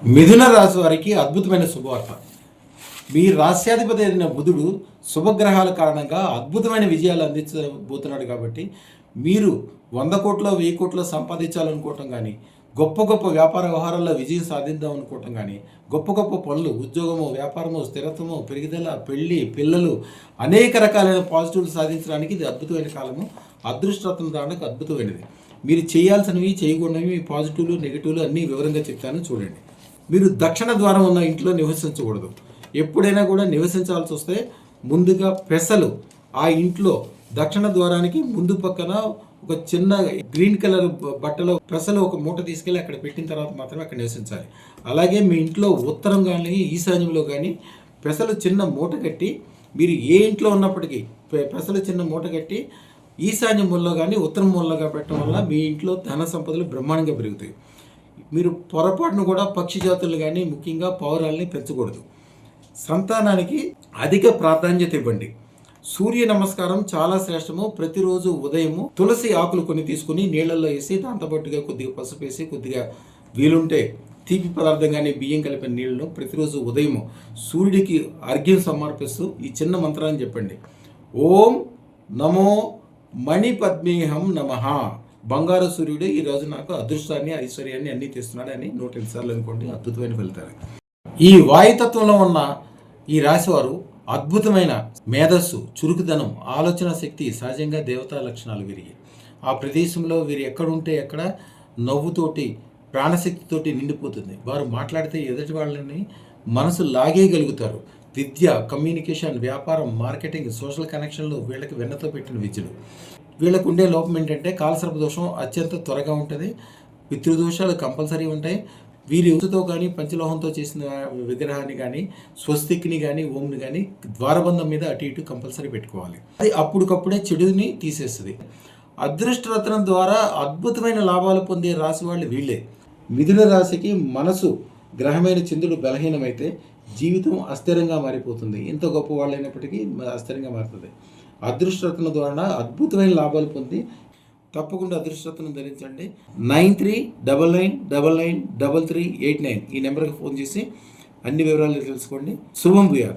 మిథున రాశి వారికి అద్భుతమైన శుభవార్త. మీ రాశ్యాధిపతి అయిన బుధుడు శుభగ్రహాల కారణంగా అద్భుతమైన విజయాలు అందించబోతున్నాడు. కాబట్టి మీరు 100 కోట్లో 1000 కోట్లో సంపాదించాలనుకోవటం కానీ, గొప్ప గొప్ప వ్యాపార వ్యవహారాల్లో విజయం సాధిద్దాం అనుకోవటం కానీ, గొప్ప గొప్ప పనులు, ఉద్యోగము, వ్యాపారము, స్థిరత్వము, పెరుగుదల, పెళ్ళి, పిల్లలు, అనేక రకాలైన పాజిటివ్లు సాధించడానికి ఇది అద్భుతమైన కాలము. అదృష్టరత్నం దానికి అద్భుతమైనది. మీరు చేయాల్సినవి, చేయకూడనివి, పాజిటివ్లు, నెగిటివ్లు అన్నీ వివరంగా చెప్తాను చూడండి. మీరు దక్షిణ ద్వారం ఉన్న ఇంట్లో నివసించకూడదు. ఎప్పుడైనా కూడా నివసించాల్సి వస్తే ముందుగా పెసలు ఆ ఇంట్లో దక్షిణ ద్వారానికి ముందు పక్కన ఒక చిన్న గ్రీన్ కలర్ బట్టలో పెసలు ఒక మూట తీసుకెళ్ళి అక్కడ పెట్టిన తర్వాత మాత్రమే అక్కడ నివసించాలి. అలాగే మీ ఇంట్లో ఉత్తరం కానీ ఈశాన్యంలో కానీ పెసలు చిన్న మూట కట్టి, మీరు ఏ ఇంట్లో ఉన్నప్పటికీ పెసలు చిన్న మూట కట్టి ఈశాన్య మూలలో కానీ ఉత్తరం మూలగా పెట్టడం వల్ల మీ ఇంట్లో ధన సంపదలు బ్రహ్మాండంగా పెరుగుతాయి. మీరు పొరపాటును కూడా పక్షి జాతులు కానీ ముఖ్యంగా పౌరాలని పెంచకూడదు. సంతానానికి అధిక ప్రాధాన్యత ఇవ్వండి. సూర్య నమస్కారం చాలా శ్రేష్టము. ప్రతిరోజు ఉదయము తులసి ఆకులు కొన్ని తీసుకుని నీళ్ళల్లో వేసి దాంతోపాటుగా కొద్దిగా పసుపు వేసి కొద్దిగా వీలుంటే తీపి పదార్థం కానీ బియ్యం కలిపిన నీళ్ళను ప్రతిరోజు ఉదయము సూర్యుడికి అర్ఘ్యం సమర్పిస్తూ ఈ చిన్న మంత్రాన్ని చెప్పండి. ఓం నమో మణిపద్మేహం నమః. బంగారు సూర్యుడు ఈరోజు నాకు అదృష్టాన్ని, ఐశ్వర్యాన్ని అన్నీ తెస్తున్నాడు అని 108 సార్లు అనుకోండి. అద్భుతమైన ఫలితాలు. ఈ వాయుతత్వంలో ఉన్న ఈ రాశివారు అద్భుతమైన మేధస్సు, చురుకుదనం, ఆలోచన శక్తి, సహజంగా దేవతా లక్షణాలు వీరికి. ఆ ప్రదేశంలో వీరు ఎక్కడుంటే ఎక్కడ నవ్వుతోటి, ప్రాణశక్తితోటి నిండిపోతుంది. వారు మాట్లాడితే ఎదుటి వాళ్ళని మనసు లాగేయగలుగుతారు. విద్య, కమ్యూనికేషన్, వ్యాపారం, మార్కెటింగ్, సోషల్ కనెక్షన్లు వీళ్ళకి వెన్నతో పెట్టిన విద్యలు. వీళ్ళకు ఉండే లోపం ఏంటంటే కాలసర్ప దోషం అత్యంత త్వరగా ఉంటుంది. పితృదోషాలు కంపల్సరీ ఉంటాయి. వీరి ఉసుతో కానీ పంచలోహంతో చేసిన విగ్రహాన్ని కానీ, స్వస్తిక్ని కానీ, ఓంని కానీ ద్వారబంధం మీద అటు ఇటు కంపల్సరీ పెట్టుకోవాలి. అది అప్పటికప్పుడే చెడుని తీసేస్తుంది. అదృష్టరత్నం ద్వారా అద్భుతమైన లాభాలు పొందే రాశి వాళ్ళు వీళ్ళే. మిథున రాశికి మనసు గ్రహమైన చంద్రుడు బలహీనమైతే జీవితం అస్థిరంగా మారిపోతుంది. ఎంత గొప్ప వాళ్ళైనప్పటికీ అస్థిరంగా మారుతుంది. అదృష్టరత్నం ద్వారా అద్భుతమైన లాభాలు పొంది తప్పకుండా అదృష్టరత్నం ధరించండి. 9399993389 ఈ నెంబర్కి ఫోన్ చేసి అన్ని వివరాలు తెలుసుకోండి. శుభం భూయాత్.